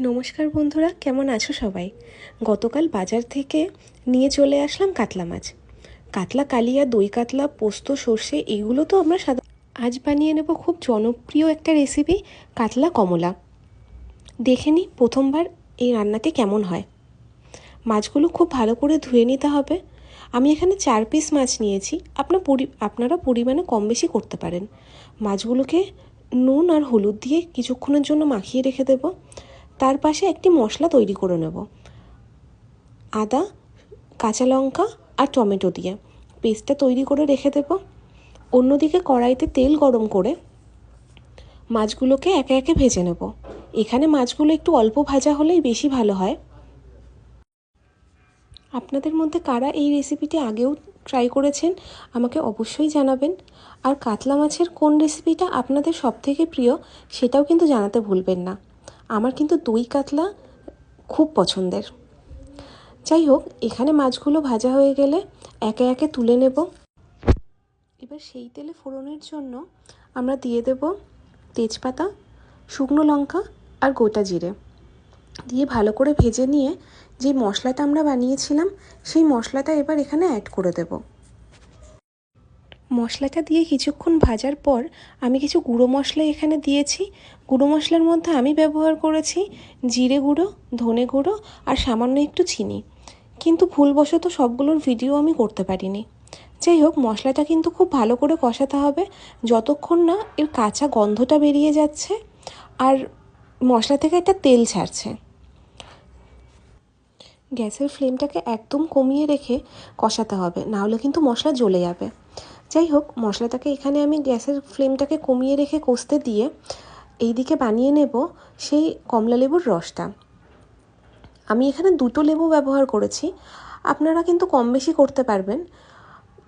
নমস্কার বন্ধুরা, কেমন আছো সবাই? গতকাল বাজার থেকে নিয়ে চলে আসলাম কাতলা মাছ। কাতলা কালিয়া, দই কাতলা, পোস্ত, সর্ষে এগুলো তো আমরা আজ বানিয়ে নেব খুব জনপ্রিয় একটা রেসিপি, কাতলা কমলা। দেখে নিই প্রথমবার এই রান্নাটি কেমন হয়। মাছগুলো খুব ভালো করে ধুয়ে নিতে হবে। আমি এখানে 4 পিস মাছ নিয়েছি, আপনারা পরিমাণে কম বেশি করতে পারেন। মাছগুলোকে নুন আর হলুদ দিয়ে কিছুক্ষণের জন্য মাখিয়ে রেখে দেব। তার পাশে একটি মশলা তৈরি করে নেব। আদা, কাঁচা লঙ্কা আর টমেটো দিয়ে পেস্টটা তৈরি করে রেখে দেব। অন্যদিকে কড়াইতে তেল গরম করে মাছগুলোকে একে একে ভেজে নেব। এখানে মাছগুলো একটু অল্প ভাজা হলেই বেশি ভালো হয়। আপনাদের মধ্যে কারা এই রেসিপিটি আগেও ট্রাই করেছেন আমাকে অবশ্যই জানাবেন। আর কাতলা মাছের কোন রেসিপিটা আপনাদের সবথেকে প্রিয় সেটাও কিন্তু জানাতে ভুলবেন না। আমার কিন্তু দই কাতলা খুব পছন্দের। যাই হোক, এখানে মাছগুলো ভাজা হয়ে গেলে একে একে তুলে নেব। এবার সেই তেলে ফোড়নের জন্য আমরা দিয়ে দেব তেজপাতা, শুকনো লঙ্কা আর গোটা জিরে দিয়ে ভালো করে ভেজে নিয়ে যে মশলাটা আমরা বানিয়েছিলাম সেই মশলাটা এবার এখানে অ্যাড করে দেব। মশলাটা দিয়ে কিছুক্ষণ ভাজার পর আমি কিছু গুঁড়ো মশলা এখানে দিয়েছি। গুঁড়ো মশলার মধ্যে আমি ব্যবহার করেছি জিরে গুঁড়ো, ধনে গুঁড়ো আর সামান্য একটু চিনি, কিন্তু ভুলবশত সবগুলোর ভিডিও আমি করতে পারিনি। যাই হোক, মশলাটা কিন্তু খুব ভালো করে কষাতে হবে যতক্ষণ না এর কাঁচা গন্ধটা বেরিয়ে যাচ্ছে আর মশলা থেকে একটা তেল ছাড়ছে। গ্যাসের ফ্লেমটাকে একদম কমিয়ে রেখে কষাতে হবে, নাহলে কিন্তু মশলা জ্বলে যাবে। যাই হোক, মশলাটাকে এখানে আমি গ্যাসের ফ্লেমটাকে কমিয়ে রেখে কষতে দিয়ে এইদিকে বানিয়ে নেব সেই কমলা লেবুর রসটা। আমি এখানে 2টো লেবু ব্যবহার করেছি, আপনারা কিন্তু কম বেশি করতে পারবেন।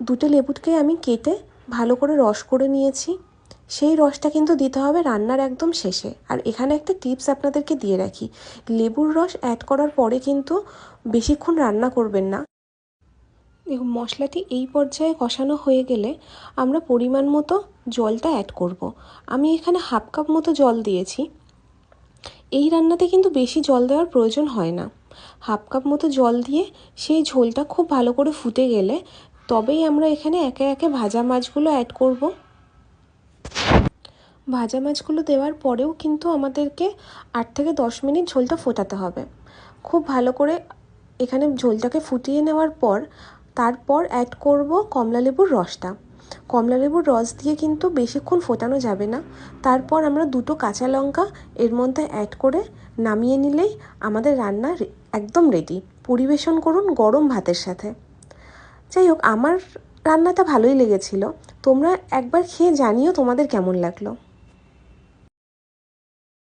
2টো লেবুকে আমি কেটে ভালো করে রস করে নিয়েছি। সেই রসটা কিন্তু দিতে হবে রান্নার একদম শেষে। আর এখানে একটা টিপস আপনাদেরকে দিয়ে রাখি, লেবুর রস অ্যাড করার পরে কিন্তু বেশিক্ষণ রান্না করবেন না। দেখুন, মশলাটি এই পর্যায়ে কষানো হয়ে গেলে আমরা পরিমাণ মতো জলটা অ্যাড করব। আমি এখানে 1/2 কাপ মতো জল দিয়েছি। এই রান্নাতে কিন্তু বেশি জল দেওয়ার প্রয়োজন হয় না। 1/2 কাপ মতো জল দিয়ে সেই ঝোলটা খুব ভালো করে ফুটে গেলে তবেই আমরা এখানে একে একে ভাজা মাছগুলো অ্যাড করব। ভাজা মাছগুলো দেওয়ার পরেও কিন্তু আমাদেরকে 8 থেকে 10 মিনিট ঝোলটা ফোটাতে হবে। খুব ভালো করে এখানে ঝোলটাকে ফুটিয়ে নেওয়ার পর তারপর অ্যাড করব কমলালেবুর রসটা। কমলালেবুর রস দিয়ে কিন্তু বেশিক্ষণ ফোটানো যাবে না। তারপর আমরা 2টো কাঁচা লঙ্কা এর মধ্যে অ্যাড করে নামিয়ে নিলেই আমাদের রান্না একদম রেডি। পরিবেশন করুন গরম ভাতের সাথে। যাই হোক, আমার রান্নাটা ভালোই লেগেছিল। তোমরা একবার খেয়ে জানিও তোমাদের কেমন লাগলো।